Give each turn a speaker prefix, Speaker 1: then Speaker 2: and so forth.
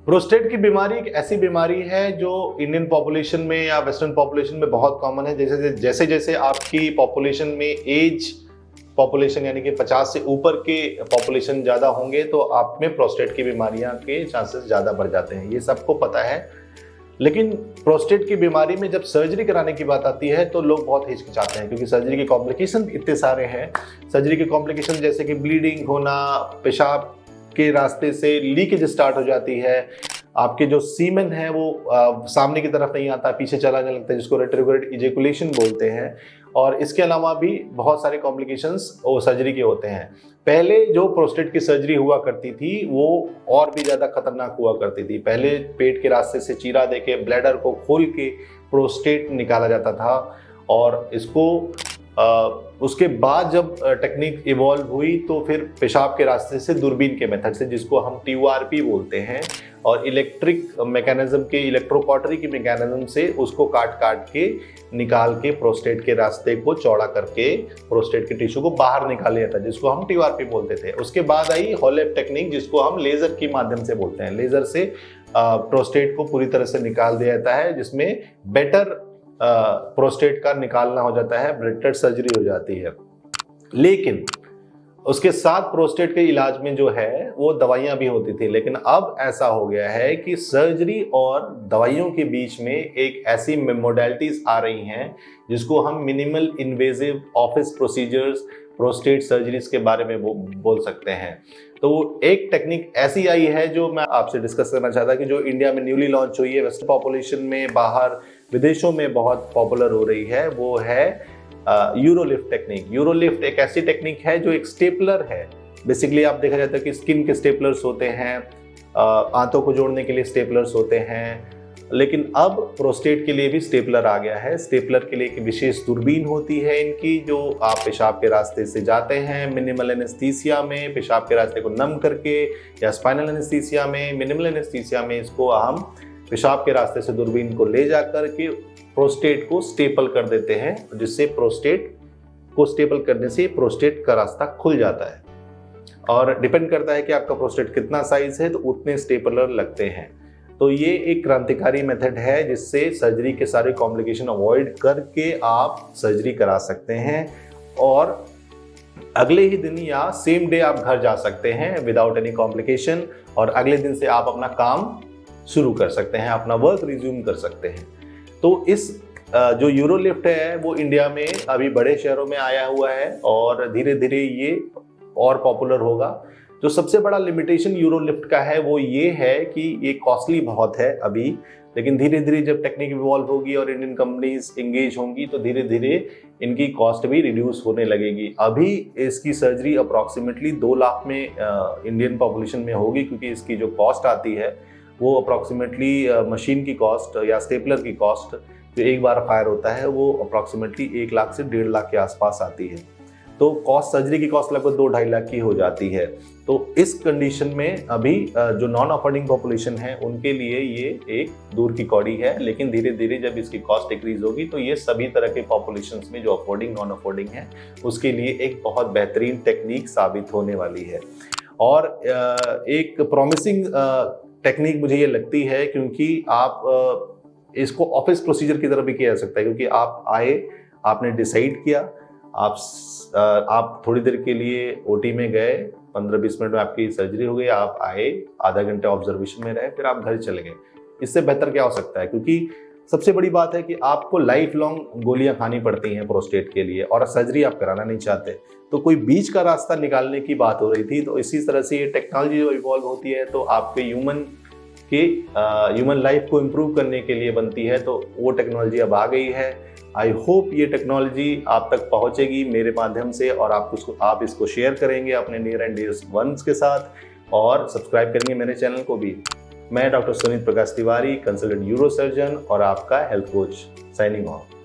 Speaker 1: Prostate की बीमारी एक ऐसी बीमारी है जो इंडियन पॉपुलेशन में या वेस्टर्न पॉपुलेशन में बहुत कॉमन है। जैसे जैसे जैसे आपकी पॉपुलेशन में एज पॉपुलेशन यानी कि 50 से ऊपर के पॉपुलेशन ज़्यादा होंगे तो आप में प्रोस्टेट की बीमारियां के चांसेस ज़्यादा बढ़ जाते हैं, ये सबको पता है। लेकिन प्रोस्टेट की बीमारी में जब सर्जरी कराने की बात आती है तो लोग बहुत हिचकिचाते हैं, क्योंकि सर्जरी के कॉम्प्लिकेशन इतने सारे हैं। सर्जरी के कॉम्प्लिकेशन जैसे कि ब्लीडिंग होना, पेशाब के रास्ते से लीकेज स्टार्ट हो जाती है, आपके जो सीमेन है वो सामने की तरफ नहीं आता, पीछे चला जाने लगता है, जिसको रेट्रोग्रेड इजेकुलेशन बोलते हैं। और इसके अलावा भी बहुत सारे कॉम्प्लिकेशंस सर्जरी के होते हैं। पहले जो प्रोस्टेट की सर्जरी हुआ करती थी वो और भी ज़्यादा खतरनाक हुआ करती थी। पहले पेट के रास्ते से चीरा देके ब्लैडर को खोल के प्रोस्टेट निकाला जाता था, और इसको उसके बाद जब टेक्निक इवॉल्व हुई तो फिर पेशाब के रास्ते से दूरबीन के मेथड से, जिसको हम TURP बोलते हैं, और इलेक्ट्रिक मैकेनिज्म के इलेक्ट्रोकॉटरी की मैकेनिज्म से उसको काट काट के निकाल के प्रोस्टेट के रास्ते को चौड़ा करके प्रोस्टेट के टिश्यू को बाहर निकाला जाता है, जिसको हम TURP बोलते थे। उसके बाद आई होलेप टेक्निक, जिसको हम लेजर के माध्यम से बोलते हैं। लेजर से प्रोस्टेट को पूरी तरह से निकाल दिया जाता है, जिसमें बेटर प्रोस्टेट का निकालना हो जाता है, बेटर सर्जरी हो जाती है। लेकिन उसके साथ प्रोस्टेट के इलाज में जो है वो दवाइयां भी होती थी। लेकिन अब ऐसा हो गया है कि सर्जरी और दवाइयों के बीच में एक ऐसी मोडेलिटीज आ रही हैं जिसको हम minimal invasive office procedures, prostate surgeries के बारे में बोल सकते हैं। तो एक टेक्निक ऐसी आई है जो मैं आपसे डिस्कस करना चाहता कि जो इंडिया में न्यूली लॉन्च हुई है, वेस्टर्न पॉपुलेशन में, बाहर विदेशों में बहुत पॉपुलर हो रही है, वो है यूरोलिफ्ट टेक्निक। यूरोलिफ्ट एक ऐसी टेक्निक है जो एक स्टेपलर है। बेसिकली आप देखा जाता है कि स्किन के स्टेपलर्स होते हैं, आंतों को जोड़ने के लिए स्टेपलर्स होते हैं, लेकिन अब प्रोस्टेट के लिए भी स्टेपलर आ गया है। स्टेपलर के लिए एक विशेष दूरबीन होती है इनकी, जो आप पेशाब के रास्ते से जाते हैं मिनिमल एनेस्थीसिया में, पेशाब के रास्ते को नम करके, या स्पाइनल एनेस्थीसिया में, मिनिमल एनेस्थीसिया में इसको हम पेशाब के रास्ते से दूरबीन को ले जाकर के प्रोस्टेट को स्टेपल कर देते हैं, जिससे प्रोस्टेट को स्टेपल करने से प्रोस्टेट का रास्ता खुल जाता है। और डिपेंड करता है कि आपका प्रोस्टेट कितना साइज है तो उतने स्टेपलर लगते हैं। तो ये एक क्रांतिकारी मेथड है जिससे सर्जरी के सारे कॉम्प्लिकेशन अवॉइड करके आप सर्जरी करा सकते हैं, और अगले ही दिन या सेम डे आप घर जा सकते हैं विदाउट एनी कॉम्प्लिकेशन, और अगले दिन से आप अपना काम शुरू कर सकते हैं, अपना वर्क रिज्यूम कर सकते हैं। तो इस जो यूरोलिफ्ट है वो इंडिया में अभी बड़े शहरों में आया हुआ है, और धीरे धीरे ये और पॉपुलर होगा। जो सबसे बड़ा लिमिटेशन यूरोलिफ्ट का है वो ये है कि ये कॉस्टली बहुत है अभी, लेकिन धीरे धीरे जब टेक्निक इवॉल्व होगी और इंडियन कंपनीज इंगेज होंगी तो धीरे धीरे इनकी कॉस्ट भी रिड्यूस होने लगेगी। अभी इसकी सर्जरी अप्रॉक्सीमेटली 2 लाख में इंडियन पॉपुलेशन में होगी, क्योंकि इसकी जो कॉस्ट आती है वो अप्रॉक्सीमेटली मशीन की कॉस्ट या स्टेपलर की कॉस्ट जो एक बार फायर होता है वो अप्रॉक्सीमेटली 1 लाख से 1.5 लाख के आसपास आती है। तो कॉस्ट, सर्जरी की कॉस्ट लगभग 2-2.5 लाख की हो जाती है। तो इस कंडीशन में अभी जो नॉन अफोर्डिंग पॉपुलेशन है उनके लिए ये एक दूर की कौड़ी है, लेकिन धीरे धीरे जब इसकी कॉस्ट डिक्रीज होगी तो ये सभी तरह के पॉपुलेशंस में जो अफोर्डिंग नॉन अफोर्डिंग है उसके लिए एक बहुत बेहतरीन टेक्निक साबित होने वाली है। और एक प्रॉमिसिंग टेक्निक मुझे ये लगती है, क्योंकि आप इसको ऑफिस प्रोसीजर की तरह भी किया जा सकता है, क्योंकि आप आए, आपने डिसाइड किया, आप थोड़ी देर के लिए ओटी में गए, 15-20 मिनट में आपकी सर्जरी हो गई, आप आए, आधा घंटे ऑब्जर्वेशन में रहे, फिर आप घर चले गए। इससे बेहतर क्या हो सकता है? क्योंकि सबसे बड़ी बात है कि आपको लाइफ लॉन्ग गोलियां खानी पड़ती हैं प्रोस्टेट के लिए, और सर्जरी आप कराना नहीं चाहते, तो कोई बीच का रास्ता निकालने की बात हो रही थी। तो इसी तरह से ये टेक्नोलॉजी जो इवॉल्व होती है तो आपके ह्यूमन लाइफ को इम्प्रूव करने के लिए बनती है, तो वो टेक्नोलॉजी अब आ गई है। आई होप ये टेक्नोलॉजी आप तक पहुंचेगी मेरे माध्यम से, और आप इसको शेयर करेंगे अपने नियर एंड डियर वंस के साथ, और सब्सक्राइब करेंगे मेरे चैनल को भी। मैं doctor Sunit Prakash Tiwari, consultant euro surgeon और आपका हेल्थ कोच, साइनिंग ऑफ।